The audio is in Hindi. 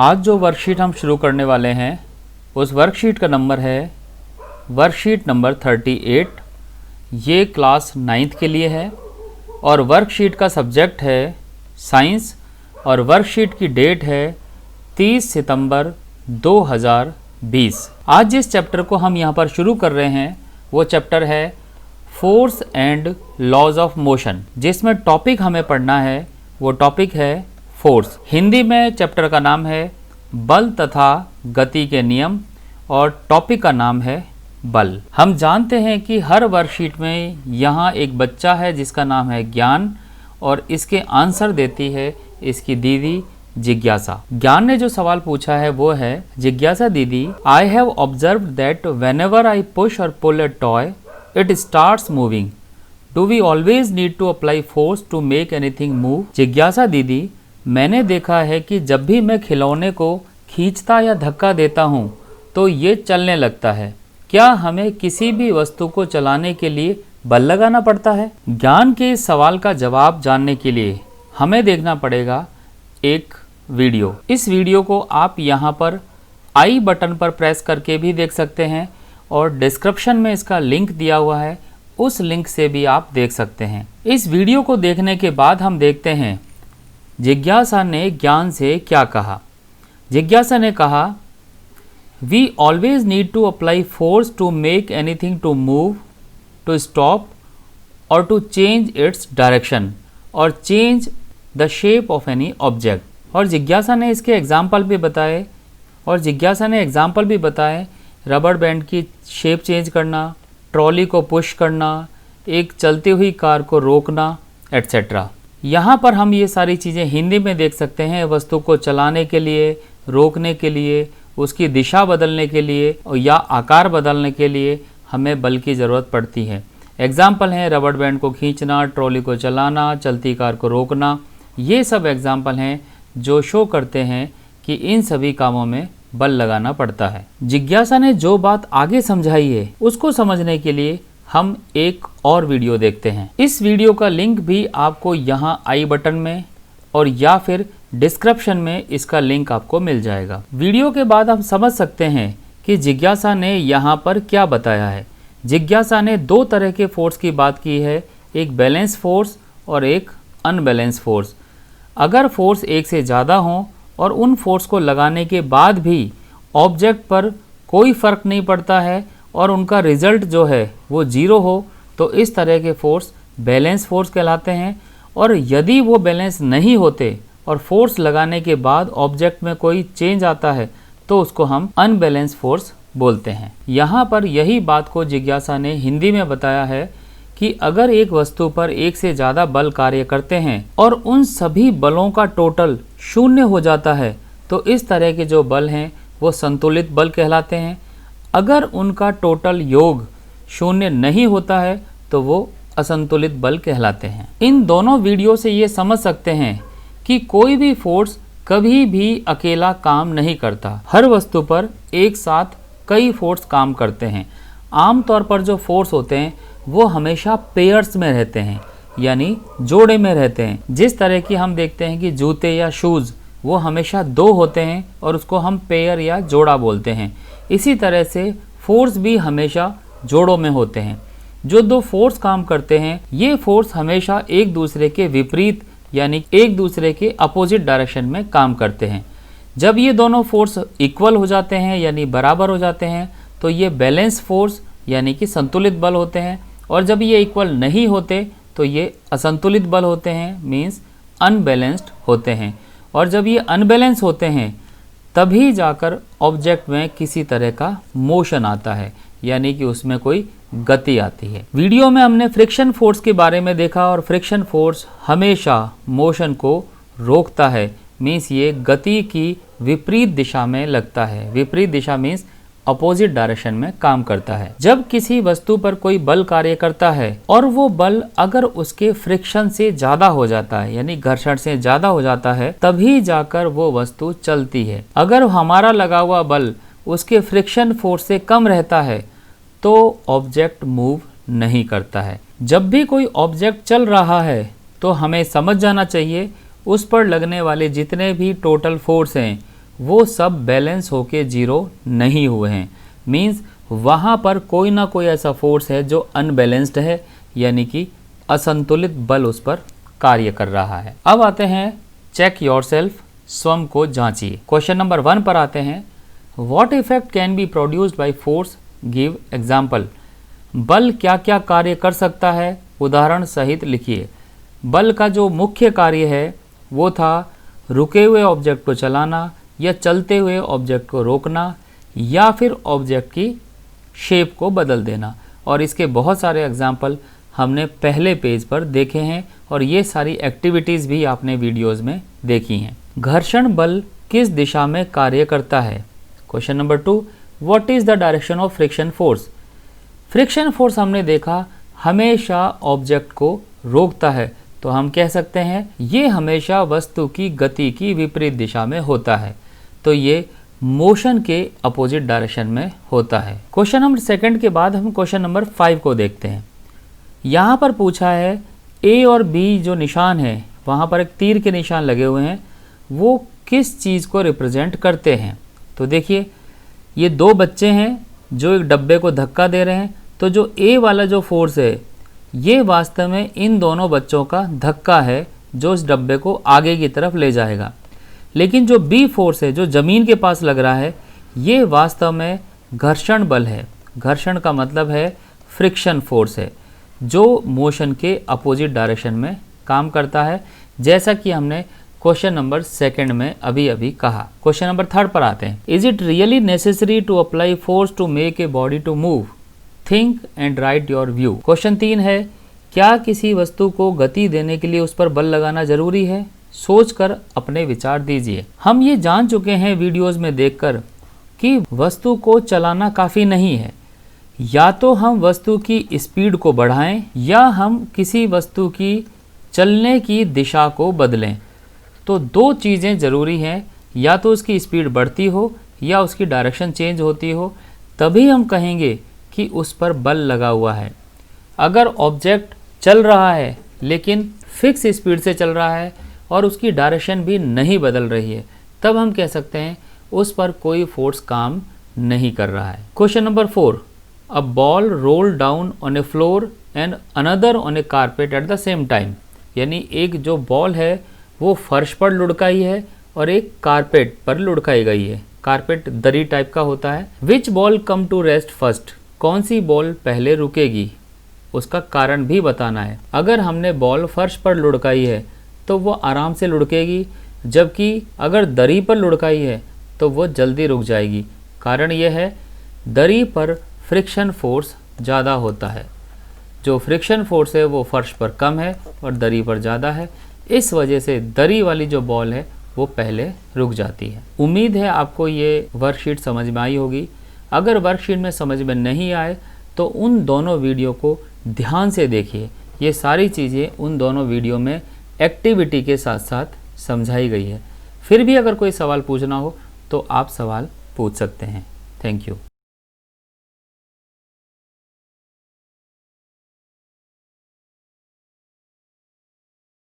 आज जो वर्कशीट हम शुरू करने वाले हैं उस वर्कशीट का नंबर है वर्कशीट नंबर 38। ये क्लास 9th के लिए है और वर्कशीट का सब्जेक्ट है साइंस और वर्कशीट की डेट है 30 सितंबर 2020। आज जिस चैप्टर को हम यहाँ पर शुरू कर रहे हैं वो चैप्टर है force and laws of motion, जिसमें टॉपिक हमें पढ़ना है वो टॉपिक है फोर्स। हिंदी में चैप्टर का नाम है बल तथा गति के नियम और टॉपिक का नाम है बल। हम जानते हैं कि हर वर्कशीट में यहाँ एक बच्चा है जिसका नाम है ज्ञान और इसके आंसर देती है इसकी दीदी जिज्ञासा। ज्ञान ने जो सवाल पूछा है वो है, जिज्ञासा दीदी, I have observed that whenever I push or pull a toy it starts moving, do we always need to apply force to make anything move? जिज्ञासा दीदी, मैंने देखा है कि जब भी मैं खिलौने को खींचता या धक्का देता हूँ तो ये चलने लगता है, क्या हमें किसी भी वस्तु को चलाने के लिए बल लगाना पड़ता है? ज्ञान के इस सवाल का जवाब जानने के लिए हमें देखना पड़ेगा एक वीडियो। इस वीडियो को आप यहाँ पर आई बटन पर प्रेस करके भी देख सकते हैं और डिस्क्रिप्शन में इसका लिंक दिया हुआ है, उस लिंक से भी आप देख सकते हैं। इस वीडियो को देखने के बाद हम देखते हैं जिज्ञासा ने ज्ञान से क्या कहा। जिज्ञासा ने कहा, we always need to apply force to make anything to move, to stop और टू चेंज इट्स डायरेक्शन और change the shape of any object. और जिज्ञासा ने इसके एग्जाम्पल भी बताए रबर बैंड की शेप चेंज करना, ट्रॉली को पुश करना, एक चलती हुई कार को रोकना, एट्सेट्रा। यहाँ पर हम ये सारी चीज़ें हिंदी में देख सकते हैं। वस्तु को चलाने के लिए, रोकने के लिए, उसकी दिशा बदलने के लिए या आकार बदलने के लिए हमें बल की ज़रूरत पड़ती है। एग्जाम्पल हैं रबर बैंड को खींचना, ट्रॉली को चलाना, चलती कार को रोकना। ये सब एग्जाम्पल हैं जो शो करते हैं कि इन सभी कामों में बल लगाना पड़ता है। जिज्ञासा ने जो बात आगे समझाई है उसको समझने के लिए हम एक और वीडियो देखते हैं। इस वीडियो का लिंक भी आपको यहाँ आई बटन में और या फिर डिस्क्रिप्शन में इसका लिंक आपको मिल जाएगा। वीडियो के बाद हम समझ सकते हैं कि जिज्ञासा ने यहाँ पर क्या बताया है। जिज्ञासा ने दो तरह के फोर्स की बात की है, एक बैलेंस फोर्स और एक अनबैलेंस फोर्स। अगर फोर्स एक से ज़्यादा हो और उन फोर्स को लगाने के बाद भी ऑब्जेक्ट पर कोई फ़र्क नहीं पड़ता है और उनका रिजल्ट जो है वो ज़ीरो हो तो इस तरह के फोर्स बैलेंस फोर्स कहलाते हैं। और यदि वो बैलेंस नहीं होते और फोर्स लगाने के बाद ऑब्जेक्ट में कोई चेंज आता है तो उसको हम अनबैलेंस फोर्स बोलते हैं। यहाँ पर यही बात को जिज्ञासा ने हिंदी में बताया है कि अगर एक वस्तु पर एक से ज़्यादा बल कार्य करते हैं और उन सभी बलों का टोटल शून्य हो जाता है तो इस तरह के जो बल हैं वो संतुलित बल कहलाते हैं। अगर उनका टोटल योग शून्य नहीं होता है तो वो असंतुलित बल कहलाते हैं। इन दोनों वीडियो से ये समझ सकते हैं कि कोई भी फोर्स कभी भी अकेला काम नहीं करता। हर वस्तु पर एक साथ कई फोर्स काम करते हैं। आमतौर पर जो फोर्स होते हैं वो हमेशा पेयर्स में रहते हैं, यानी जोड़े में रहते हैं। जिस तरह की हम देखते हैं कि जूते या शूज़ वो हमेशा दो होते हैं और उसको हम पेयर या जोड़ा बोलते हैं। इसी तरह से फोर्स भी हमेशा जोड़ों में होते हैं। जो दो फोर्स काम करते हैं ये फोर्स हमेशा एक दूसरे के विपरीत यानी एक दूसरे के अपोजिट डायरेक्शन में काम करते हैं। जब ये दोनों फोर्स इक्वल हो जाते हैं यानी बराबर हो जाते हैं तो ये बैलेंस फोर्स यानी कि संतुलित बल होते हैं और जब ये इक्वल नहीं होते तो ये असंतुलित बल होते हैं, मीन्स अनबैलेंस्ड होते हैं। और जब ये अनबैलेंस होते हैं तभी जाकर ऑब्जेक्ट में किसी तरह का मोशन आता है यानी कि उसमें कोई गति आती है। वीडियो में हमने फ्रिक्शन फोर्स के बारे में देखा और फ्रिक्शन फोर्स हमेशा मोशन को रोकता है, मीन्स ये गति की विपरीत दिशा में लगता है। विपरीत दिशा मीन्स अपोजिट डायरेक्शन में काम करता है। जब किसी वस्तु पर कोई बल कार्य करता है और वो बल अगर उसके फ्रिक्शन से ज़्यादा हो जाता है यानी घर्षण से ज़्यादा हो जाता है तभी जाकर वो वस्तु चलती है। अगर हमारा लगा हुआ बल उसके फ्रिक्शन फोर्स से कम रहता है तो ऑब्जेक्ट मूव नहीं करता है। जब भी कोई ऑब्जेक्ट चल रहा है तो हमें समझ जाना चाहिए उस पर लगने वाले जितने भी टोटल फोर्स हैं वो सब बैलेंस होके जीरो नहीं हुए हैं। मीन्स वहाँ पर कोई ना कोई ऐसा फोर्स है जो अनबैलेंस्ड है, यानी कि असंतुलित बल उस पर कार्य कर रहा है। अब आते हैं चेक योरसेल्फ, स्वयं को जांचिए। क्वेश्चन नंबर 1 पर आते हैं, what effect can be produced by force, give example. बल क्या क्या कार्य कर सकता है, उदाहरण सहित लिखिए। बल का जो मुख्य कार्य है वो था रुके हुए ऑब्जेक्ट को चलाना या चलते हुए ऑब्जेक्ट को रोकना या फिर ऑब्जेक्ट की शेप को बदल देना, और इसके बहुत सारे एग्जाम्पल हमने पहले पेज पर देखे हैं और ये सारी एक्टिविटीज़ भी आपने वीडियोज़ में देखी हैं। घर्षण बल किस दिशा में कार्य करता है। Question number 2, what is the direction of friction force. Friction force हमने देखा हमेशा ऑब्जेक्ट को रोकता है, तो हम कह सकते हैं ये हमेशा वस्तु की गति की विपरीत दिशा में होता है, तो ये मोशन के अपोजिट डायरेक्शन में होता है। क्वेश्चन नंबर 2 के बाद हम क्वेश्चन नंबर 5 को देखते हैं। यहाँ पर पूछा है ए और बी जो निशान है, वहाँ पर एक तीर के निशान लगे हुए हैं, वो किस चीज़ को रिप्रेजेंट करते हैं। तो देखिए ये 2 बच्चे हैं जो एक डब्बे को धक्का दे रहे हैं, तो जो ए वाला जो फोर्स है ये वास्तव में इन दोनों बच्चों का धक्का है जो इस डब्बे को आगे की तरफ ले जाएगा। लेकिन जो बी फोर्स है जो ज़मीन के पास लग रहा है, ये वास्तव में घर्षण बल है। घर्षण का मतलब है फ्रिक्शन फोर्स है जो मोशन के अपोजिट डायरेक्शन में काम करता है, जैसा कि हमने क्वेश्चन नंबर 2 में अभी अभी कहा। क्वेश्चन नंबर 3 पर आते हैं, is it really necessary to apply force to make a body to move, think and write your view. Question 3 है, क्या किसी वस्तु को गति देने के लिए उस पर बल लगाना जरूरी है, सोचकर अपने विचार दीजिए। हम ये जान चुके हैं वीडियोस में देखकर कि वस्तु को चलाना काफ़ी नहीं है, या तो हम वस्तु की स्पीड को बढ़ाएं या हम किसी वस्तु की चलने की दिशा को बदलें। तो 2 चीज़ें ज़रूरी हैं, या तो उसकी स्पीड बढ़ती हो या उसकी डायरेक्शन चेंज होती हो, तभी हम कहेंगे कि उस पर बल लगा हुआ है। अगर ऑब्जेक्ट चल रहा है लेकिन फिक्स स्पीड से चल रहा है और उसकी डायरेक्शन भी नहीं बदल रही है, तब हम कह सकते हैं उस पर कोई फोर्स काम नहीं कर रहा है। Question number 4, a ball roll down on A floor and another on A carpet at the same time. यानी एक जो बॉल है वो फर्श पर लुढ़काई है और एक कारपेट पर लुढ़काई गई है। कारपेट दरी टाइप का होता है। Which ball come to rest first, कौन सी बॉल पहले रुकेगी, उसका कारण भी बताना है। अगर हमने बॉल फर्श पर लुढ़काई है तो वो आराम से लुढ़केगी, जबकि अगर दरी पर लुढ़काई है तो वो जल्दी रुक जाएगी। कारण यह है दरी पर फ्रिक्शन फोर्स ज़्यादा होता है, जो फ्रिक्शन फोर्स है वो फर्श पर कम है और दरी पर ज़्यादा है। इस वजह से दरी वाली जो बॉल है वो पहले रुक जाती है। उम्मीद है आपको ये वर्कशीट समझ में आई होगी। अगर वर्कशीट में समझ में नहीं आए तो उन दोनों वीडियो को ध्यान से देखिए। ये सारी चीज़ें उन दोनों वीडियो में एक्टिविटी के साथ साथ समझाई गई है। फिर भी अगर कोई सवाल पूछना हो तो आप सवाल पूछ सकते हैं। Thank you.